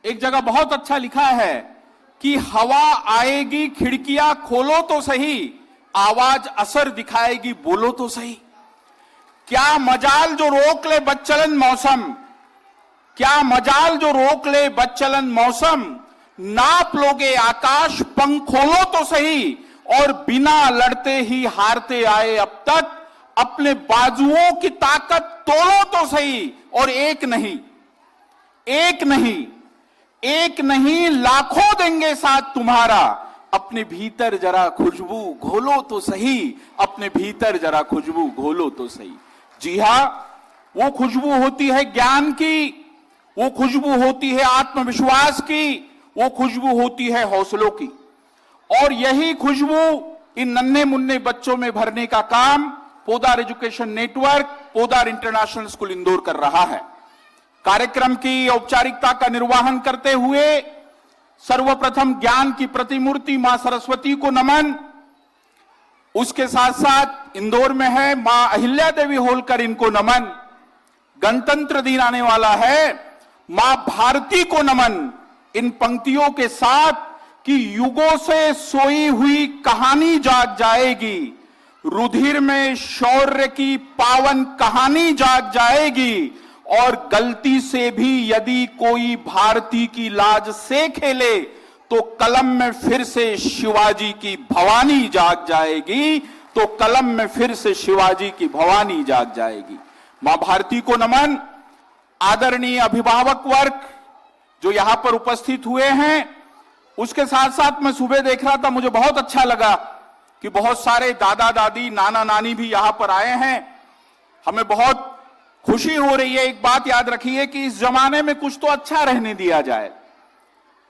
एक जगह बहुत अच्छा लिखा है कि हवा आएगी खिड़कियां खोलो तो सही, आवाज असर दिखाएगी बोलो तो सही। क्या मजाल जो रोक ले बदचलन मौसम, क्या मजाल जो रोक ले बदचलन मौसम, नाप लोगे आकाश पंख खोलो तो सही, और बिना लड़ते ही हारते आए अब तक, अपने बाजुओं की ताकत तोड़ो तो सही। और एक नहीं, एक नहीं, एक नहीं लाखों देंगे साथ तुम्हारा, अपने भीतर जरा खुशबू घोलो तो सही, अपने भीतर जरा खुशबू घोलो तो सही। जी हां, वो खुशबू होती है ज्ञान की, वो खुशबू होती है आत्मविश्वास की, वो खुशबू होती है हौसलों की। और यही खुशबू इन नन्हे मुन्ने बच्चों में भरने का काम Podar Education Network, Podar International School Indore कर रहा है। कार्यक्रम की औपचारिकता का निर्वहन करते हुए सर्वप्रथम ज्ञान की प्रतिमूर्ति मां सरस्वती को नमन, उसके साथ साथ इंदौर में है मां अहिल्या देवी होलकर, इनको नमन। गणतंत्र दिन आने वाला है, मां भारती को नमन। इन पंक्तियों के साथ कि युगों से सोई हुई कहानी जाग जाएगी, रुधिर में शौर्य की पावन कहानी जाग जाएगी, और गलती से भी यदि कोई भारती की लाज से खेले तो कलम में फिर से शिवाजी की भवानी जाग जाएगी, तो कलम में फिर से शिवाजी की भवानी जाग जाएगी। मां भारती को नमन। आदरणीय अभिभावक वर्ग जो यहां पर उपस्थित हुए हैं, उसके साथ साथ मैं सुबह देख रहा था, मुझे बहुत अच्छा लगा कि बहुत सारे दादा दादी नाना नानी भी यहां पर आए हैं। हमें बहुत खुशी हो रही है। एक बात याद रखिए कि इस जमाने में कुछ तो अच्छा रहने दिया जाए,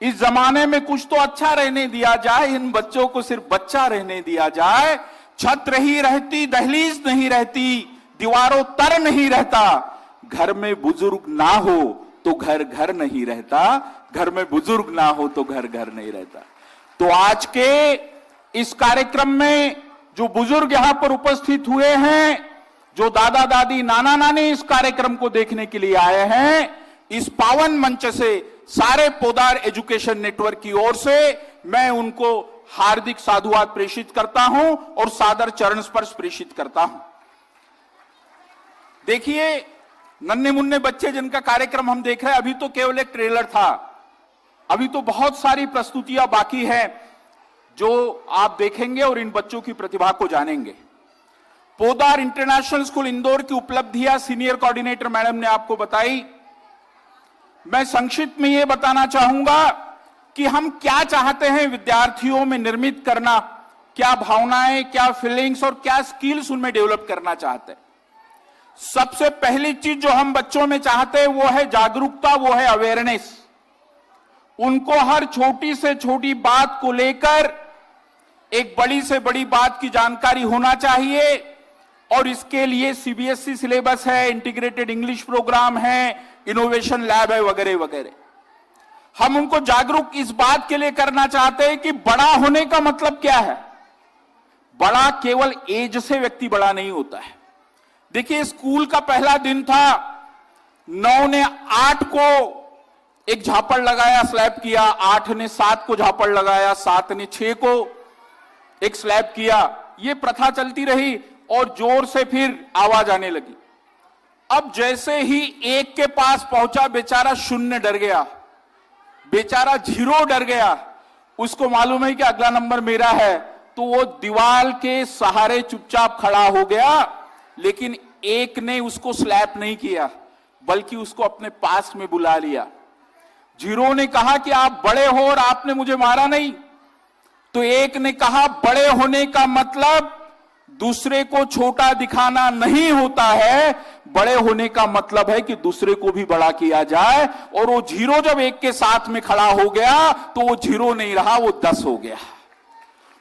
इस जमाने में कुछ तो अच्छा रहने दिया जाए। इन बच्चों को सिर्फ बच्चा रहने दिया जाए। छत नहीं रहती, दहलीज नहीं रहती, दीवारों तर नहीं रहता, घर में बुजुर्ग ना हो तो घर घर नहीं रहता, घर में बुजुर्ग ना हो तो घर घर नहीं रहता। तो आज के इस कार्यक्रम में जो बुजुर्ग यहां पर उपस्थित हुए हैं, जो दादा दादी नाना नानी इस कार्यक्रम को देखने के लिए आए हैं, इस पावन मंच से सारे पोदार एजुकेशन नेटवर्क की ओर से मैं उनको हार्दिक साधुवाद प्रेषित करता हूं और सादर चरण स्पर्श प्रेषित करता हूं। देखिए, नन्हे मुन्ने बच्चे जिनका कार्यक्रम हम देख रहे हैं, अभी तो केवल एक ट्रेलर था, अभी तो बहुत सारी प्रस्तुतियां बाकी है जो आप देखेंगे और इन बच्चों की प्रतिभा को जानेंगे। पोदार इंटरनेशनल स्कूल इंदौर की उपलब्धियां सीनियर कोऑर्डिनेटर मैडम ने आपको बताई। मैं संक्षिप्त में यह बताना चाहूंगा कि हम क्या चाहते हैं विद्यार्थियों में निर्मित करना, क्या भावनाएं, क्या फीलिंग्स और क्या स्किल्स उनमें डेवलप करना चाहते हैं। सबसे पहली चीज जो हम बच्चों में चाहते हैं वो है जागरूकता, वो है अवेयरनेस। उनको हर छोटी से छोटी बात को लेकर एक बड़ी से बड़ी बात की जानकारी होना चाहिए, और इसके लिए सीबीएसई सिलेबस है, इंटीग्रेटेड इंग्लिश प्रोग्राम है, इनोवेशन लैब है, वगैरह वगैरह। हम उनको जागरूक इस बात के लिए करना चाहते हैं कि बड़ा होने का मतलब क्या है। बड़ा केवल एज से व्यक्ति बड़ा नहीं होता है। देखिए, स्कूल का पहला दिन था, 9 ने 8 को एक झापड़ लगाया, स्लैब किया, 8 ने 7 को झापड़ लगाया, 7 ने 6 को एक स्लैब किया। ये प्रथा चलती रही और जोर से फिर आवाज आने लगी। अब जैसे ही 1 के पास पहुंचा, बेचारा 0 डर गया, बेचारा 0 डर गया। उसको मालूम है कि अगला नंबर मेरा है, तो वो दीवार के सहारे चुपचाप खड़ा हो गया। लेकिन 1 ने उसको स्लैप नहीं किया, बल्कि उसको अपने पास में बुला लिया। 0 ने कहा कि आप बड़े हो और आपने मुझे मारा नहीं। तो 1 ने कहा बड़े होने का मतलब दूसरे को छोटा दिखाना नहीं होता है, बड़े होने का मतलब है कि दूसरे को भी बड़ा किया जाए। और वो 0 जब 1 के साथ में खड़ा हो गया तो वो 0 नहीं रहा, वो 10 हो गया,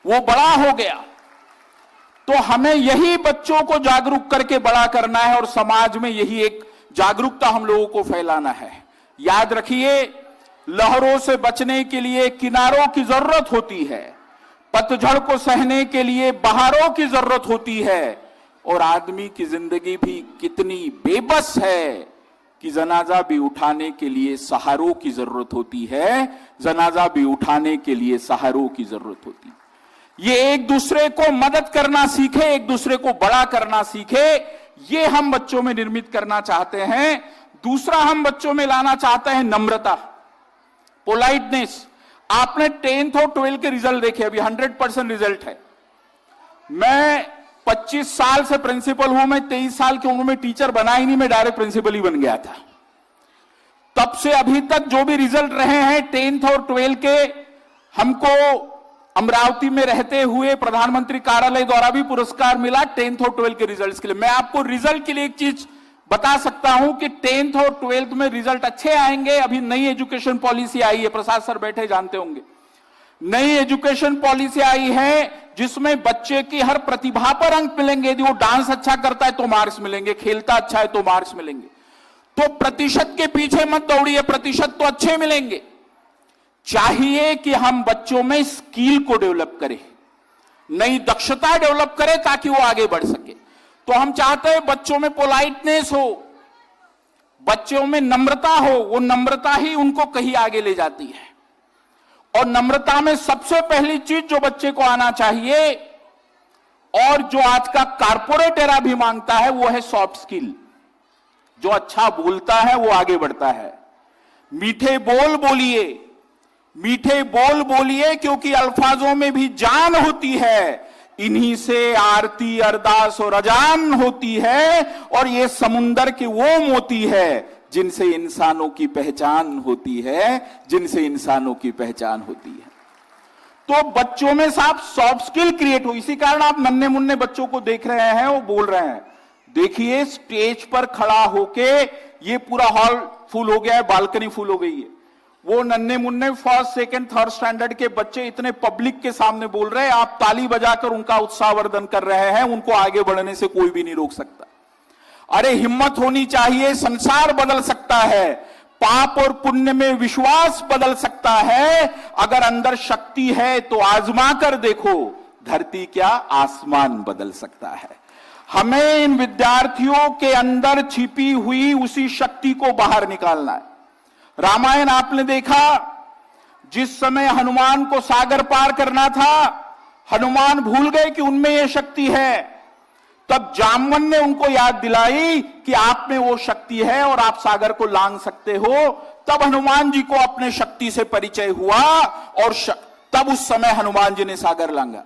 वो बड़ा हो गया। तो हमें यही बच्चों को जागरूक करके बड़ा करना है और समाज में यही एक जागरूकता हम लोगों को फैलाना है। याद रखिए, लहरों से बचने के लिए किनारों की जरूरत होती है, पतझड़ को सहने के लिए बहारों की जरूरत होती है, और आदमी की जिंदगी भी कितनी बेबस है कि जनाजा भी उठाने के लिए सहारों की जरूरत होती है, जनाजा भी उठाने के लिए सहारों की जरूरत होती है। ये एक दूसरे को मदद करना सीखे, एक दूसरे को बड़ा करना सीखे, ये हम बच्चों में निर्मित करना चाहते हैं। दूसरा हम बच्चों में लाना चाहते हैं नम्रता, पोलाइटनेस। आपने 10th और 12th के रिजल्ट देखे, अभी 100% रिजल्ट है। मैं 25 साल से प्रिंसिपल हूं, मैं 23 साल की उम्र में टीचर बना ही नहीं, मैं डायरेक्ट प्रिंसिपल ही बन गया था। तब से अभी तक जो भी रिजल्ट रहे हैं 10th और 12th के, हमको अमरावती में रहते हुए प्रधानमंत्री कार्यालय द्वारा भी पुरस्कार मिला 10th और 12th के रिजल्ट्स के लिए। मैं आपको रिजल्ट के लिए एक चीज बता सकता हूं कि 10th और 12th में रिजल्ट अच्छे आएंगे। अभी नई एजुकेशन पॉलिसी आई है, प्रसाद सर बैठे जानते होंगे, नई एजुकेशन पॉलिसी आई है जिसमें बच्चे की हर प्रतिभा पर अंक मिलेंगे। यदि वो डांस अच्छा करता है तो मार्क्स मिलेंगे, खेलता अच्छा है तो मार्क्स मिलेंगे। तो प्रतिशत के पीछे मत दौड़िए, प्रतिशत तो अच्छे मिलेंगे। चाहिए कि हम बच्चों में स्किल को डेवलप करें, नई दक्षता डेवलप करें ताकि वो आगे बढ़ सके। तो हम चाहते हैं बच्चों में पोलाइटनेस हो, बच्चों में नम्रता हो। वो नम्रता ही उनको कहीं आगे ले जाती है। और नम्रता में सबसे पहली चीज जो बच्चे को आना चाहिए और जो आज का कारपोरेट एरा भी मांगता है वो है सॉफ्ट स्किल। जो अच्छा बोलता है वो आगे बढ़ता है। मीठे बोल बोलिए, मीठे बोल बोलिए, क्योंकि अल्फाजों में भी जान होती है। इन्हीं से आरती अरदास और अजान होती है, और ये समुंदर की वो मोती है जिनसे इंसानों की पहचान होती है, जिनसे इंसानों की पहचान होती है। तो बच्चों में साफ सॉफ्ट स्किल क्रिएट हो। इसी कारण आप नन्हे मुन्ने बच्चों को देख रहे हैं, वो बोल रहे हैं। देखिए स्टेज पर खड़ा होके ये पूरा हॉल फुल हो गया है, बालकनी फुल हो गई है। वो नन्हे मुन्ने फर्स्ट सेकंड थर्ड स्टैंडर्ड के बच्चे इतने पब्लिक के सामने बोल रहे हैं, आप ताली बजाकर उनका उत्साहवर्धन कर रहे हैं। उनको आगे बढ़ने से कोई भी नहीं रोक सकता। अरे हिम्मत होनी चाहिए, संसार बदल सकता है, पाप और पुण्य में विश्वास बदल सकता है। अगर अंदर शक्ति है तो आजमा कर देखो, धरती क्या आसमान बदल सकता है। हमें इन विद्यार्थियों के अंदर छिपी हुई उसी शक्ति को बाहर निकालना है। रामायण आपने देखा, जिस समय हनुमान को सागर पार करना था, हनुमान भूल गए कि उनमें यह शक्ति है। तब जामवन ने उनको याद दिलाई कि आप में वो शक्ति है और आप सागर को लांघ सकते हो। तब हनुमान जी को अपने शक्ति से परिचय हुआ और तब उस समय हनुमान जी ने सागर लांघा।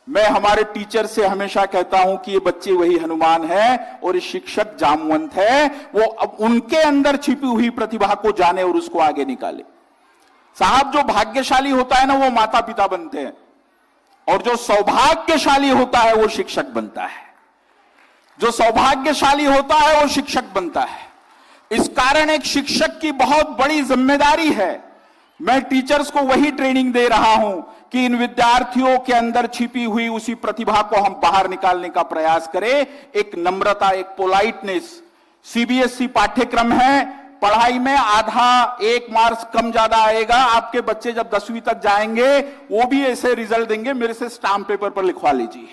मैं हमारे टीचर से हमेशा कहता हूं कि ये बच्चे वही हनुमान है और ये शिक्षक जामवंत है। वो अब उनके अंदर छिपी हुई प्रतिभा को जाने और उसको आगे निकाले। साहब, जो भाग्यशाली होता है ना वो माता पिता बनते हैं, और जो सौभाग्यशाली होता है वो शिक्षक बनता है। जो सौभाग्यशाली होता है वो शिक्षक बनता है। इस कारण एक शिक्षक की बहुत बड़ी जिम्मेदारी है। मैं टीचर्स को वही ट्रेनिंग दे रहा हूं कि इन विद्यार्थियों के अंदर छिपी हुई उसी प्रतिभा को हम बाहर निकालने का प्रयास करें। एक नम्रता, एक पोलाइटनेस। सीबीएसई पाठ्यक्रम है, पढ़ाई में आधा 1 मार्क्स कम ज्यादा आएगा। आपके बच्चे जब 10वीं तक जाएंगे वो भी ऐसे रिजल्ट देंगे, मेरे से स्टाम्प पेपर पर लिखवा लीजिए।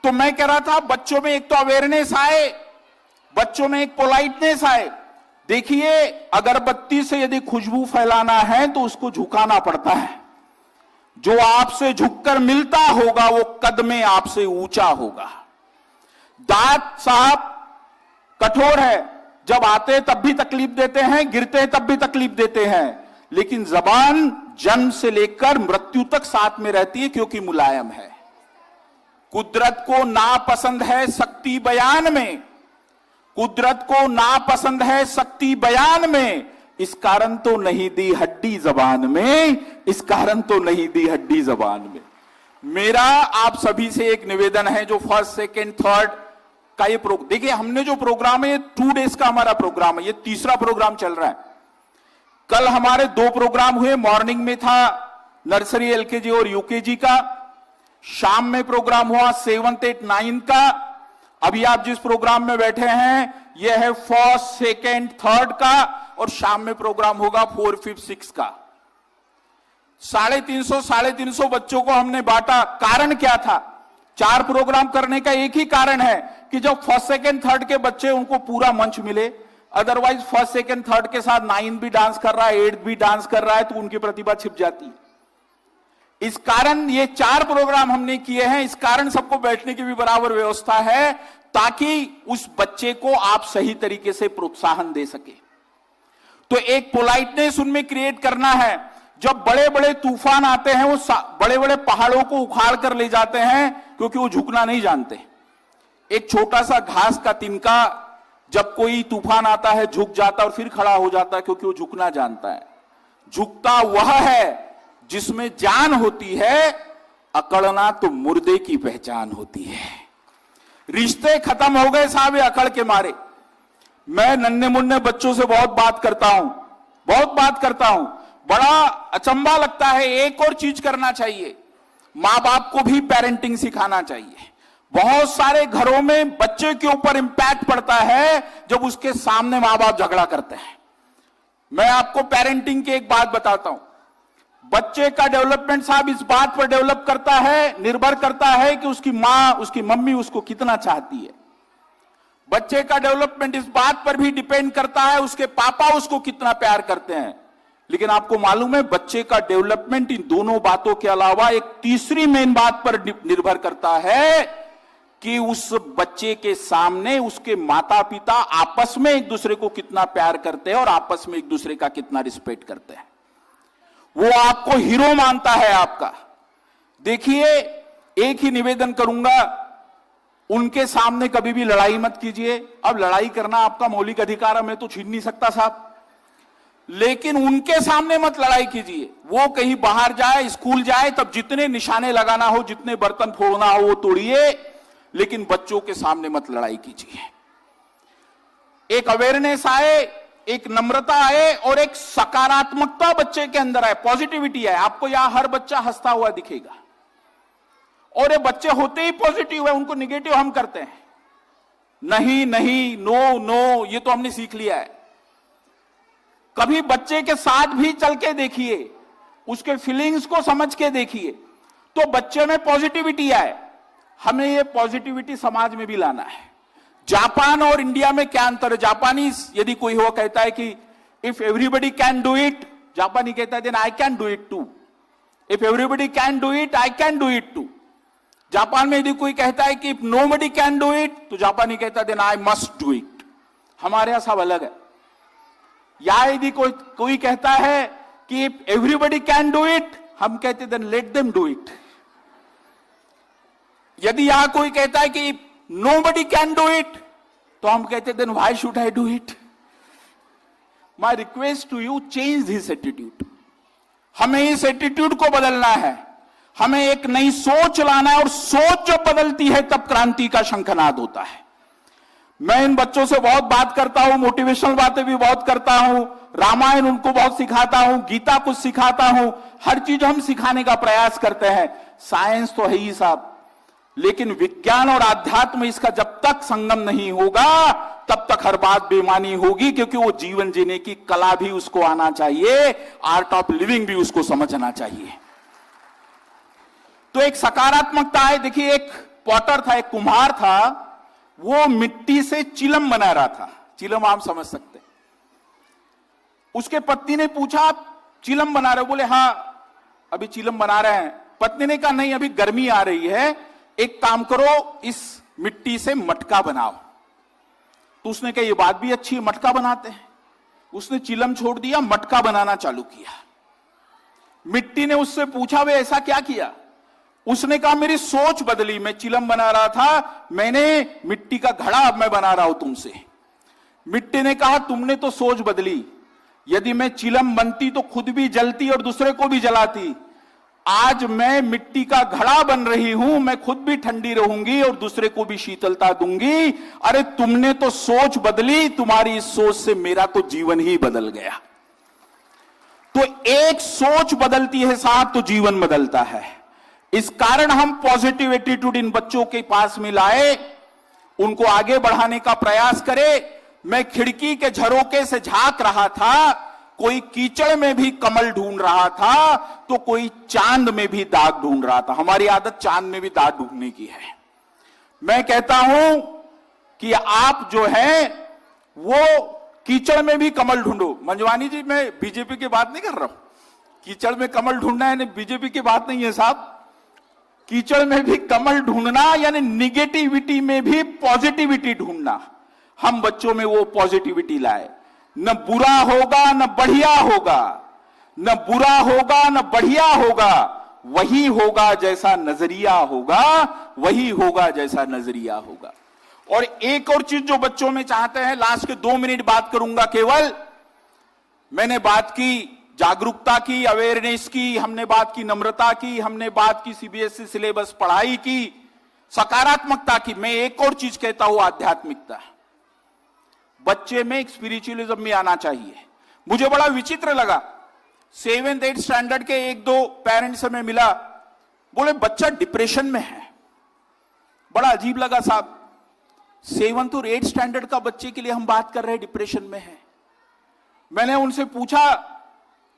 तो मैं कह रहा था बच्चों में एक तो अवेयरनेस आए, बच्चों में एक पोलाइटनेस आए। देखिए, अगरबत्ती से यदि खुशबू फैलाना है तो उसको झुकाना पड़ता है। जो आपसे झुककर मिलता होगा वो कद में आपसे ऊंचा होगा। दांत साहब कठोर है, जब आते तब भी तकलीफ देते हैं, गिरते तब भी तकलीफ देते हैं, लेकिन जबान जन्म से लेकर मृत्यु तक साथ में रहती है क्योंकि मुलायम है। कुदरत को नापसंद है शक्ति बयान में, कुदरत को नापसंद है शक्ति बयान में। इस कारण तो नहीं दी हड्डी जबान में, इस कारण तो नहीं दी हड्डी जबान में। मेरा आप सभी से एक निवेदन है, जो फर्स्ट सेकंड थर्ड का ये प्रोग्राम, देखिए हमने जो प्रोग्राम है ये 2 डेज का हमारा प्रोग्राम है, ये तीसरा प्रोग्राम चल रहा है। कल हमारे 2 प्रोग्राम हुए, मॉर्निंग में था नर्सरी एलकेजी और यूकेजी का, शाम में प्रोग्राम हुआ 7th 8th 9th का। अभी आप जिस प्रोग्राम में बैठे हैं यह है फर्स्ट सेकंड थर्ड का, और शाम में प्रोग्राम होगा 4th 5th 6th का। 350 बच्चों को हमने बांटा। कारण क्या था? 4 प्रोग्राम करने का एक ही कारण है कि जब फर्स्ट सेकंड थर्ड के बच्चे, उनको पूरा मंच मिले। अदरवाइज फर्स्ट सेकंड थर्ड के साथ 9 भी डांस कर रहा है, 8 भी डांस कर रहा है, तो उनकी प्रतिभा छिप जाती है। इस कारण ये 4 प्रोग्राम हमने किए हैं। इस कारण सबको बैठने की भी बराबर व्यवस्था है, ताकि उस बच्चे को आप सही तरीके से प्रोत्साहन दे सके। तो एक पोलाइटनेस उनमें क्रिएट करना है। जब बड़े बड़े तूफान आते हैं, वो बड़े बड़े पहाड़ों को उखाड़ कर ले जाते हैं, क्योंकि वो झुकना नहीं जानते। एक छोटा सा घास का तिनका जब कोई तूफान आता है झुक जाता है और फिर खड़ा हो जाता है, क्योंकि वो झुकना जानता है। झुकता वह है जिसमें जान होती है, अकड़ना तो मुर्दे की पहचान होती है। रिश्ते खत्म हो गए साहब ये अकड़ के मारे। मैं नन्हे मुन्ने बच्चों से बहुत बात करता हूं, बड़ा अचंभा लगता है। एक और चीज करना चाहिए, मां बाप को भी पेरेंटिंग सिखाना चाहिए। बहुत सारे घरों में बच्चे के ऊपर इंपैक्ट पड़ता है जब उसके सामने मां बाप झगड़ा करते हैं। मैं आपको पेरेंटिंग की एक बात बताता हूं। बच्चे का डेवलपमेंट साहब इस बात पर डेवलप करता है, निर्भर करता है कि उसकी मां, उसकी मम्मी उसको कितना चाहती है। बच्चे का डेवलपमेंट इस बात पर भी डिपेंड करता है उसके पापा उसको कितना प्यार करते हैं। लेकिन आपको मालूम है, बच्चे का डेवलपमेंट इन दोनों बातों के अलावा एक तीसरी मेन बात पर निर्भर करता है कि उस बच्चे के सामने उसके माता पिता आपस में एक दूसरे को कितना प्यार करते हैं और आपस में एक दूसरे का कितना रिस्पेक्ट करते हैं। वो आपको हीरो मानता है आपका। देखिए, एक ही निवेदन करूंगा, उनके सामने कभी भी लड़ाई मत कीजिए। अब लड़ाई करना आपका मौलिक अधिकार है, मैं तो छीन नहीं सकता साहब, लेकिन उनके सामने मत लड़ाई कीजिए। वो कहीं बाहर जाए, स्कूल जाए, तब जितने निशाने लगाना हो, जितने बर्तन फोड़ना हो वो तोड़िए, लेकिन बच्चों के सामने मत लड़ाई कीजिए। एक अवेयरनेस आए, एक नम्रता आए और एक सकारात्मकता बच्चे के अंदर आए, पॉजिटिविटी आए। आपको यहां हर बच्चा हंसता हुआ दिखेगा, और ये बच्चे होते ही पॉजिटिव है, उनको निगेटिव हम करते हैं। नहीं नहीं, नो नो, ये तो हमने सीख लिया है। कभी बच्चे के साथ भी चल के देखिए, उसके फीलिंग्स को समझ के देखिए, तो बच्चे में पॉजिटिविटी आए। हमें ये पॉजिटिविटी समाज में भी लाना है। जापान और इंडिया में क्या अंतर है? जापानीज, यदि कोई हो कहता है कि if everybody can do it, जापानी कहता है then I can do it too. If everybody can do it, I can do it too. Japan में यदि कोई कहता है कि if nobody can do it, तो जापानी कहता है then I must do it. हमारे यहां सब अलग है। या यदि कोई कहता है कि if everybody can do it, हम कहते then let them do it. यदि यहां कोई कहता है कि nobody can do it, तो हम कहते then why should I do it? My request to you, change this attitude. हमें इस एटीट्यूड को बदलना है। हमें एक नई सोच लाना है, और सोच जब बदलती है तब क्रांति का शंखनाद होता है। मैं इन बच्चों से बहुत बात करता हूं, मोटिवेशनल बातें भी बहुत करता हूं, रामायण उनको बहुत सिखाता हूं, गीता कुछ सिखाता हूं, हर चीज हम सिखाने का प्रयास करते हैं। साइंस तो है ही साहब, लेकिन विज्ञान और आध्यात्म इसका जब तक संगम नहीं होगा तब तक हर बात बेमानी होगी, क्योंकि वो जीवन जीने की कला भी उसको आना चाहिए, आर्ट ऑफ लिविंग भी उसको समझना चाहिए। तो एक सकारात्मकता है। देखिए, एक पॉटर था, एक कुम्हार था, वो मिट्टी से चिलम बना रहा था। चिलम आप समझ सकते हैं। उसके पत्नी ने पूछा, आप चिलम बना रहे हो? बोले हाँ, अभी चिलम बना रहे हैं। पत्नी ने कहा नहीं, अभी गर्मी आ रही है, एक काम करो, इस मिट्टी से मटका बनाओ। तो उसने कहा ये बात भी अच्छी है, मटका बनाते हैं। उसने चिलम छोड़ दिया, मटका बनाना चालू किया। मिट्टी ने उससे पूछा वे ऐसा क्या किया? उसने कहा मेरी सोच बदली। मैं चिलम बना रहा था, मैंने मिट्टी का घड़ा अब मैं बना रहा हूं तुमसे। मिट्टी ने कहा तुमने तो सोच बदली। यदि मैं चिलम बनती तो खुद भी जलती और दूसरे को भी जलाती। आज मैं मिट्टी का घड़ा बन रही हूं, मैं खुद भी ठंडी रहूंगी और दूसरे को भी शीतलता दूंगी। अरे तुमने तो सोच बदली, तुम्हारी इस सोच से मेरा तो जीवन ही बदल गया। तो एक सोच बदलती है साहब तो जीवन बदलता है। इस कारण हम पॉजिटिव एटीट्यूड इन बच्चों के पास में लाए, उनको आगे बढ़ाने का प्रयास करें। मैं खिड़की के झरोके से झांक रहा था, कोई कीचड़ में भी कमल ढूंढ रहा था तो कोई चांद में भी दाग ढूंढ रहा था। हमारी आदत चांद में भी दाग ढूंढने की है। मैं कहता हूं कि आप जो है वो कीचड़ में भी कमल ढूंढो। मंजवानी जी, मैं बीजेपी की बात नहीं कर रहा हूं। कीचड़ में कमल ढूंढना यानी बीजेपी की बात नहीं है साहब। कीचड़ में भी कमल ढूंढना यानी निगेटिविटी में भी पॉजिटिविटी ढूंढना। हम बच्चों में वो पॉजिटिविटी लाए। न बुरा होगा न बढ़िया होगा, न बुरा होगा न बढ़िया होगा, वही होगा जैसा नजरिया होगा, वही होगा जैसा नजरिया होगा। और एक और चीज जो बच्चों में चाहते हैं, लास्ट के 2 मिनट बात करूंगा केवल। मैंने बात की जागरूकता की, अवेयरनेस की, हमने बात की नम्रता की, हमने बात की सीबीएसई सिलेबस पढ़ाई की, सकारात्मकता की। मैं एक और चीज कहता हूं, आध्यात्मिकता। बच्चे में एक स्पिरिचुअलिज्म भी आना चाहिए। मुझे बड़ा विचित्र लगा, 7th 8th स्टैंडर्ड के 1-2 पेरेंट्स से मैं मिला, बोले बच्चा डिप्रेशन में है। बड़ा अजीब लगा साहब, 7th और 8th स्टैंडर्ड का बच्चे के लिए हम बात कर रहे हैं डिप्रेशन में है। मैंने उनसे पूछा,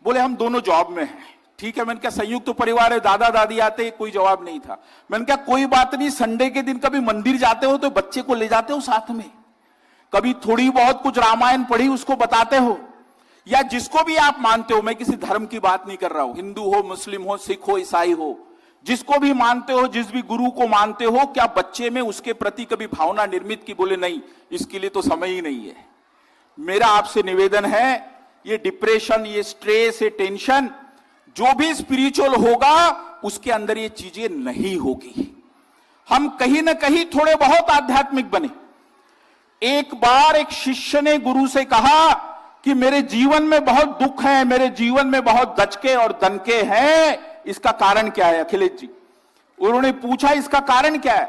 बोले हम दोनों जॉब में हैं। ठीक है, मैंने कहा संयुक्त तो परिवार है, दादा दादी आते, कोई जवाब नहीं था। मैंने कहा कोई बात नहीं, संडे के दिन कभी मंदिर जाते हो तो बच्चे को ले जाते हो साथ में, कभी थोड़ी बहुत कुछ रामायण पढ़ी उसको बताते हो, या जिसको भी आप मानते हो। मैं किसी धर्म की बात नहीं कर रहा हूं, हिंदू हो, मुस्लिम हो, सिख हो, ईसाई हो, जिसको भी मानते हो, जिस भी गुरु को मानते हो, क्या बच्चे में उसके प्रति कभी भावना निर्मित की? बोले नहीं, इसके लिए तो समय ही नहीं है। मेरा आपसे निवेदन है, ये डिप्रेशन, ये स्ट्रेस, ये टेंशन, जो भी स्पिरिचुअल होगा उसके अंदर ये चीजें नहीं होगी। हम कहीं ना कहीं थोड़े बहुत आध्यात्मिक बने। एक बार एक शिष्य ने गुरु से कहा कि मेरे जीवन में बहुत दुख है, मेरे जीवन में बहुत दचके और दनके हैं, इसका कारण क्या है अखिलेश जी? उन्होंने पूछा इसका कारण क्या है?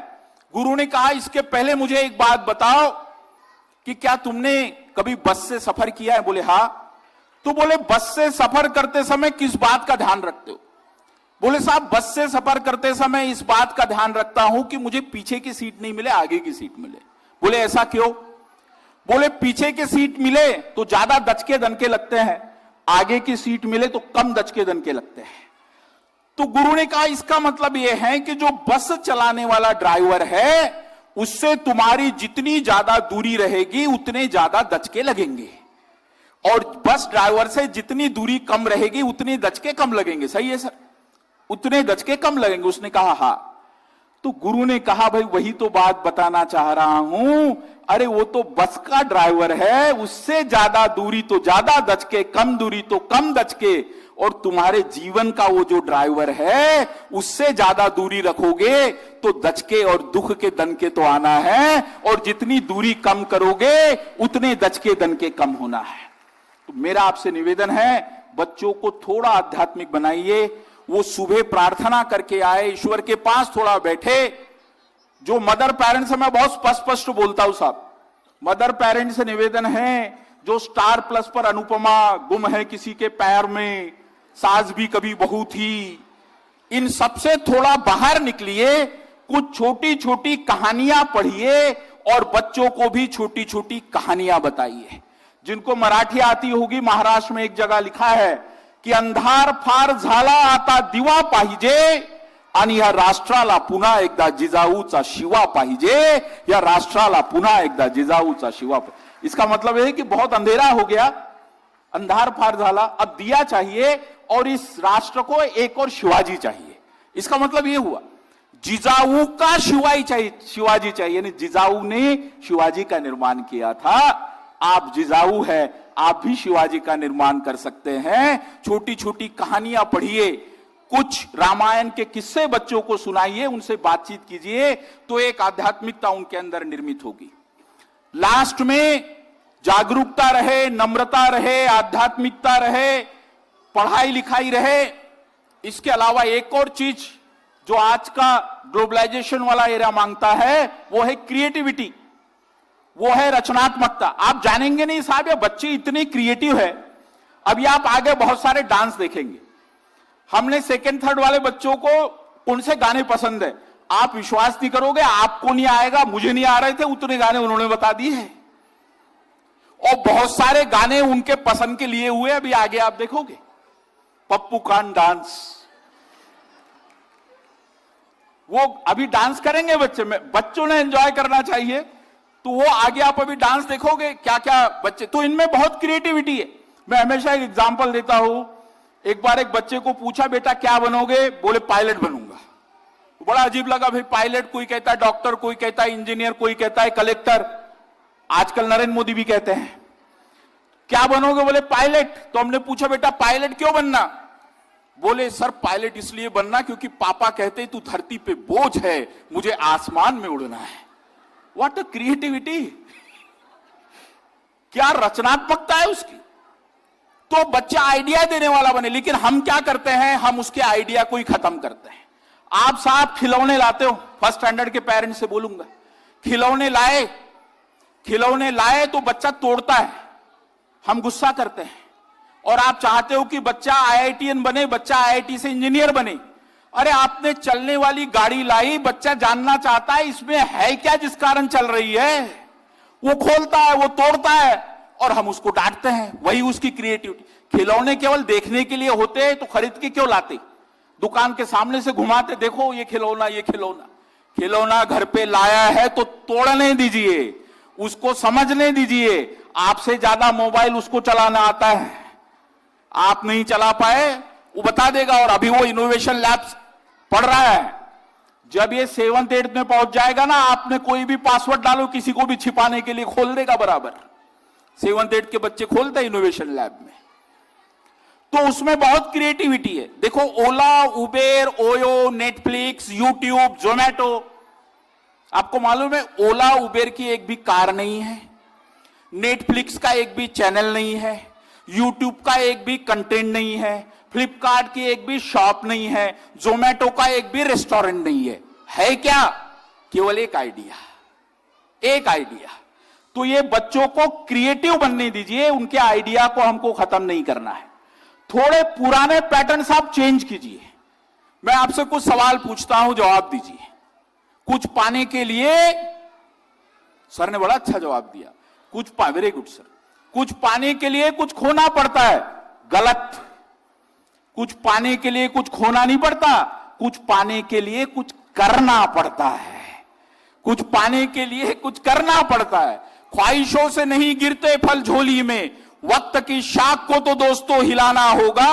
गुरु ने कहा इसके पहले मुझे एक बात बताओ कि क्या तुमने कभी बस से सफर किया है? बोले हाँ। तो बोले बस से सफर करते समय किस बात का ध्यान रखते हो? बोले साहब बस से सफर करते समय इस बात का ध्यान रखता हूं कि मुझे पीछे की सीट नहीं मिले, आगे की सीट मिले। बोले ऐसा क्यों? बोले पीछे की सीट मिले तो ज्यादा दचके दनके लगते हैं, आगे की सीट मिले तो कम दचके दनके लगते हैं। तो गुरु ने कहा इसका मतलब यह है कि जो बस चलाने वाला ड्राइवर है उससे तुम्हारी जितनी ज्यादा दूरी रहेगी उतने ज्यादा दचके लगेंगे, और बस ड्राइवर से जितनी दूरी कम रहेगी उतने दचके कम लगेंगे। सही है सर? उतने दचके कम लगेंगे। उसने कहा हाँ। तो गुरु ने कहा भाई वही तो बात बताना चाह रहा हूं, अरे वो तो बस का ड्राइवर है, उससे ज्यादा दूरी तो ज्यादा दचके, कम दूरी तो कम दचके, और तुम्हारे जीवन का वो जो ड्राइवर है उससे ज्यादा दूरी रखोगे तो दचके और दुख के दनके तो आना है, और जितनी दूरी कम करोगे उतने दचके दनके कम होना है। तो मेरा आपसे निवेदन है, बच्चों को थोड़ा आध्यात्मिक बनाइए। वो सुबह प्रार्थना करके आए, ईश्वर के पास थोड़ा बैठे। जो मदर पेरेंट्स है, मैं बहुत स्पष्ट बोलता हूं साहब, मदर पेरेंट्स से निवेदन है, जो स्टार प्लस पर अनुपमा, गुम है किसी के पैर में, सास भी कभी बहू थी, इन सबसे थोड़ा बाहर निकलिए, कुछ छोटी छोटी कहानियां पढ़िए और बच्चों को भी छोटी छोटी कहानियां बताइए। जिनको मराठी आती होगी, महाराष्ट्र में एक जगह लिखा है की अंधार फार झाला आता दिवा पाहिजे आणि या राष्ट्राला पुन्हा एकदा जिजाऊचा शिवा पाहिजे, या राष्ट्राला पुन्हा एकदा जिजाऊचा शिवा। इसका मतलब है कि बहुत अंधेरा हो गया, अंधार फार झाला, अब दिया चाहिए और इस राष्ट्र को एक और शिवाजी चाहिए। इसका मतलब यह हुआ जिजाऊ का शिवाजी चाहिए, यानी जिजाऊ ने शिवाजी का निर्माण किया था। आप जिजाऊ है, आप भी शिवाजी का निर्माण कर सकते हैं। छोटी छोटी कहानियां पढ़िए, कुछ रामायण के किस्से बच्चों को सुनाइए, उनसे बातचीत कीजिए, तो एक आध्यात्मिकता उनके अंदर निर्मित होगी। लास्ट में जागरूकता रहे, नम्रता रहे, आध्यात्मिकता रहे, पढ़ाई लिखाई रहे। इसके अलावा एक और चीज जो आज का ग्लोबलाइजेशन वाला एरा मांगता है वो है क्रिएटिविटी, वो है रचनात्मकता। आप जानेंगे नहीं साहब ये बच्चे इतने क्रिएटिव है। अभी आप आगे बहुत सारे डांस देखेंगे। हमने 2nd 3rd वाले बच्चों को कौन से गाने पसंद है, आप विश्वास नहीं करोगे, आपको नहीं आएगा, मुझे नहीं आ रहे थे, उतने गाने उन्होंने बता दिए हैं। और बहुत सारे गाने उनके पसंद के लिए हुए, अभी आगे आप देखोगे। पप्पू खान डांस, वो अभी डांस करेंगे बच्चे में, बच्चों ने एंजॉय करना चाहिए, तो वो आगे आप अभी डांस देखोगे क्या क्या बच्चे, तो इनमें बहुत क्रिएटिविटी है। मैं हमेशा एक एग्जांपल देता हूं। एक बार एक बच्चे को पूछा, बेटा क्या बनोगे? बोले पायलट बनूंगा। तो बड़ा अजीब लगा, भाई पायलट, कोई कहता है डॉक्टर, कोई कहता है इंजीनियर, कोई कहता है कलेक्टर, आजकल नरेंद्र मोदी भी कहते हैं। क्या बनोगे? बोले पायलट। तो हमने पूछा, बेटा पायलट क्यों बनना? बोले सर पायलट इसलिए बनना क्योंकि पापा कहते तू धरती पे बोझ है, मुझे आसमान में उड़ना है। व्हाट अ क्रिएटिविटी, क्या रचनात्मकता है उसकी। तो बच्चा आइडिया देने वाला बने, लेकिन हम क्या करते हैं, हम उसके आइडिया को ही खत्म करते हैं। आप साहब खिलौने लाते हो, फर्स्ट स्टैंडर्ड के पेरेंट्स से बोलूंगा, खिलौने लाए तो बच्चा तोड़ता है, हम गुस्सा करते हैं। और आप चाहते हो कि बच्चा आईआईटीएन बने, बच्चा आईआईटी से इंजीनियर बने। अरे आपने चलने वाली गाड़ी लाई, बच्चा जानना चाहता है इसमें है क्या जिस कारण चल रही है, वो खोलता है, वो तोड़ता है, और हम उसको डांटते हैं। वही उसकी क्रिएटिविटी। खिलौने केवल देखने के लिए होते हैं तो खरीद के क्यों लाते? दुकान के सामने से घुमाते, देखो ये खिलौना, ये खिलौना। खिलौना घर पे लाया है तो तोड़ने दीजिए, उसको समझने दीजिए। आपसे ज्यादा मोबाइल उसको चलाना आता है, आप नहीं चला पाए, वो बता देगा। और अभी वो इनोवेशन लैब्स पढ़ रहा है, जब ये 7th 8th में पहुंच जाएगा ना, आपने कोई भी पासवर्ड डालो किसी को भी छिपाने के लिए, खोल देगा बराबर। 7th 8th के बच्चे खोलते हैं इनोवेशन लैब में। तो उसमें बहुत क्रिएटिविटी है। देखो Ola, Uber, OYO, Netflix, YouTube, Zomato, आपको मालूम है ओला उबेर की एक भी कार नहीं है, नेटफ्लिक्स का एक भी चैनल नहीं है, यूट्यूब का एक भी कंटेंट नहीं है, फ्लिपकार्ट की एक भी शॉप नहीं है, जोमेटो का एक भी रेस्टोरेंट नहीं है क्या? केवल एक आइडिया, एक आइडिया। तो ये बच्चों को क्रिएटिव बनने दीजिए, उनके आइडिया को हमको खत्म नहीं करना है। थोड़े पुराने पैटर्न्स आप चेंज कीजिए। मैं आपसे कुछ सवाल पूछता हूं, जवाब दीजिए। कुछ पाने के लिए, सर ने बड़ा अच्छा जवाब दिया, वेरी गुड सर। कुछ पाने के लिए कुछ खोना पड़ता है, गलत। कुछ पाने के लिए कुछ खोना नहीं पड़ता, कुछ पाने के लिए कुछ करना पड़ता है। कुछ पाने के लिए कुछ करना पड़ता है। ख्वाहिशों से नहीं गिरते फल झोली में, वक्त की शाख को तो दोस्तों हिलाना होगा,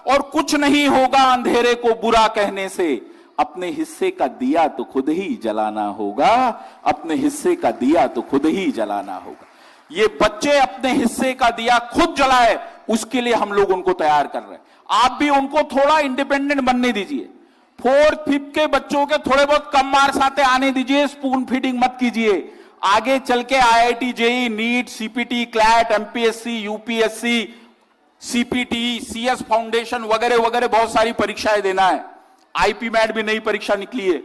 और कुछ नहीं होगा अंधेरे को बुरा कहने से। अपने हिस्से का दिया तो खुद ही जलाना होगा, अपने हिस्से का दिया तो खुद ही जलाना होगा। ये बच्चे अपने हिस्से का दिया खुद जलाए, उसके लिए हम लोग उनको तैयार कर रहे हैं। आप भी उनको थोड़ा इंडिपेंडेंट बनने दीजिए। 4th 5th के बच्चों के थोड़े बहुत कम मार्क्स आते आने दीजिए, स्पून फीडिंग मत कीजिए। आगे चल के IIT, JEE, NEET, CPT, CLAT, MPSC, UPSC, CPT, CS foundation वगैरह वगैरह बहुत सारी परीक्षाएं देना है। आईपी मैट भी नई परीक्षा निकली है,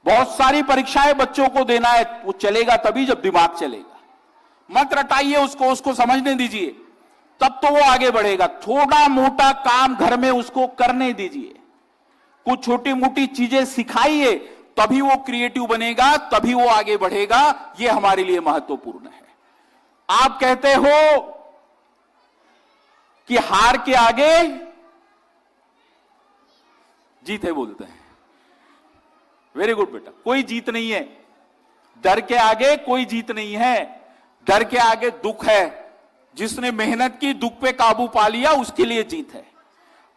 बहुत सारी परीक्षाएं बच्चों को देना है। वो चलेगा तभी जब दिमाग चलेगा। मत रटाइए उसको समझने दीजिए, तब तो वो आगे बढ़ेगा। थोड़ा मोटा काम घर में उसको करने दीजिए, कुछ छोटी मोटी चीजें सिखाइए, तभी वो क्रिएटिव बनेगा, तभी वो आगे बढ़ेगा। ये हमारे लिए महत्वपूर्ण है। आप कहते हो कि हार के आगे जीत है, बोलते हैं। वेरी गुड बेटा, कोई जीत नहीं है। डर के आगे कोई जीत नहीं है, डर के आगे दुख है। जिसने मेहनत की, दुख पे काबू पा लिया, उसके लिए जीत है।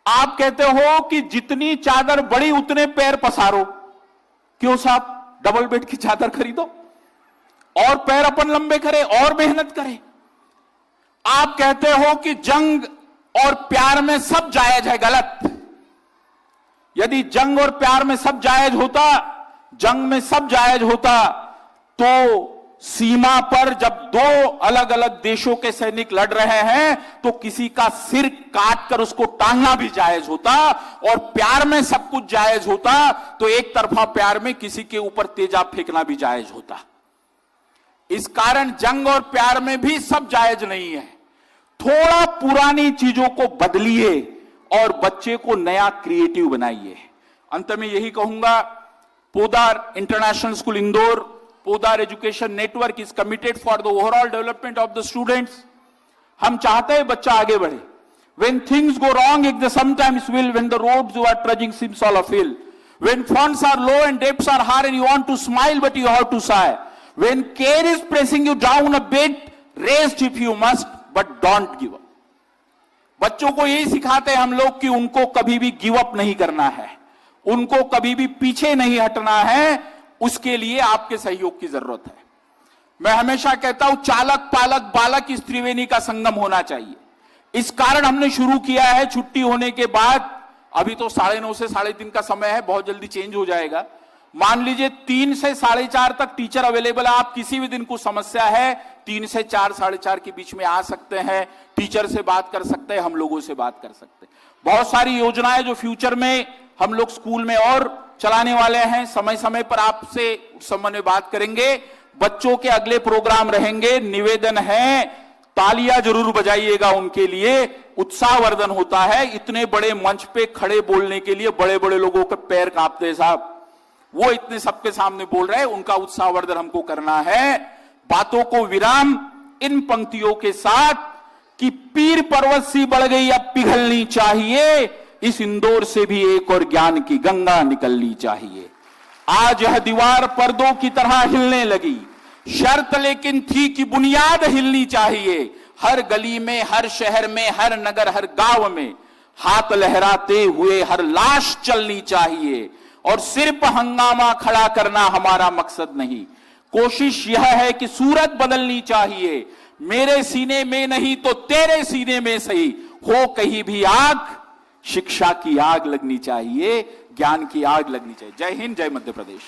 आप कहते हो कि जितनी चादर बड़ी उतने पैर पसारो। क्यों साहब? डबल बेड की चादर खरीदो और पैर अपन लंबे करें और मेहनत करें। आप कहते हो कि जंग और प्यार में सब जायज है, गलत। यदि जंग और प्यार में सब जायज होता, जंग में सब जायज होता, तो सीमा पर जब 2 अलग अलग देशों के सैनिक लड़ रहे हैं तो किसी का सिर काट कर उसको टांगना भी जायज होता। और प्यार में सब कुछ जायज होता तो एक तरफा प्यार में किसी के ऊपर तेजाब फेंकना भी जायज होता। इस कारण जंग और प्यार में भी सब जायज नहीं है। थोड़ा पुरानी चीजों को बदलिए और बच्चे को नया क्रिएटिव बनाइए। अंत में यही कहूंगा, Podar International School Indore, Podar Education Network is committed for the overall development of the students. हम चाहते हैं बच्चा आगे बढ़े। When things go wrong, it sometimes will, when the roads you are trudging seems all of ill. When funds are low and debts are high and you want to smile but you have to sigh. When care is pressing you down a bit, rest if you must, but don't give up. बच्चों को यही सिखाते हैं हम लोग कि उनको कभी भी गिव अप नहीं करना है, उनको कभी भी पीछे नहीं हटना है, उसके लिए आपके सहयोग की जरूरत है। मैं हमेशा कहता हूं चालक पालक बालक इस त्रिवेणी का संगम होना चाहिए। इस कारण हमने शुरू किया है छुट्टी होने के बाद, अभी तो 9:30 से 3:30 का समय है, बहुत जल्दी चेंज हो जाएगा। मान लीजिए 3 से 4:30 तक टीचर अवेलेबल है। आप किसी भी दिन को समस्या है 3 से 4, 4:30 के बीच में आ सकते हैं, टीचर से बात कर सकते हैं, हम लोगों से बात कर सकते हैं। बहुत सारी योजनाएं जो फ्यूचर में हम लोग स्कूल में और चलाने वाले हैं, समय समय पर आपसे उस संबंध में बात करेंगे। बच्चों के अगले प्रोग्राम रहेंगे, निवेदन है तालियां जरूर बजाइएगा उनके लिए, उत्साहवर्धन होता है। इतने बड़े मंच पे खड़े बोलने के लिए बड़े बड़े लोगों के पैर कांपते हैं साहब, वो इतने सबके सामने बोल रहे हैं, उनका उत्साहवर्धन हमको करना है। बातों को विराम इन पंक्तियों के साथ कि पीर पर्वत सी बढ़ गई अब पिघलनी चाहिए, इस इंदौर से भी एक और ज्ञान की गंगा निकलनी चाहिए। आज यह दीवार पर्दों की तरह हिलने लगी, शर्त लेकिन थी कि बुनियाद हिलनी चाहिए। हर गली में, हर शहर में, हर नगर, हर गांव में हाथ लहराते हुए हर लाश चलनी चाहिए। और सिर्फ हंगामा खड़ा करना हमारा मकसद नहीं, कोशिश यह है कि सूरत बदलनी चाहिए। मेरे सीने में नहीं तो तेरे सीने में सही हो कहीं भी आग, शिक्षा की आग लगनी चाहिए, ज्ञान की आग लगनी चाहिए। जय हिंद, जय मध्य प्रदेश।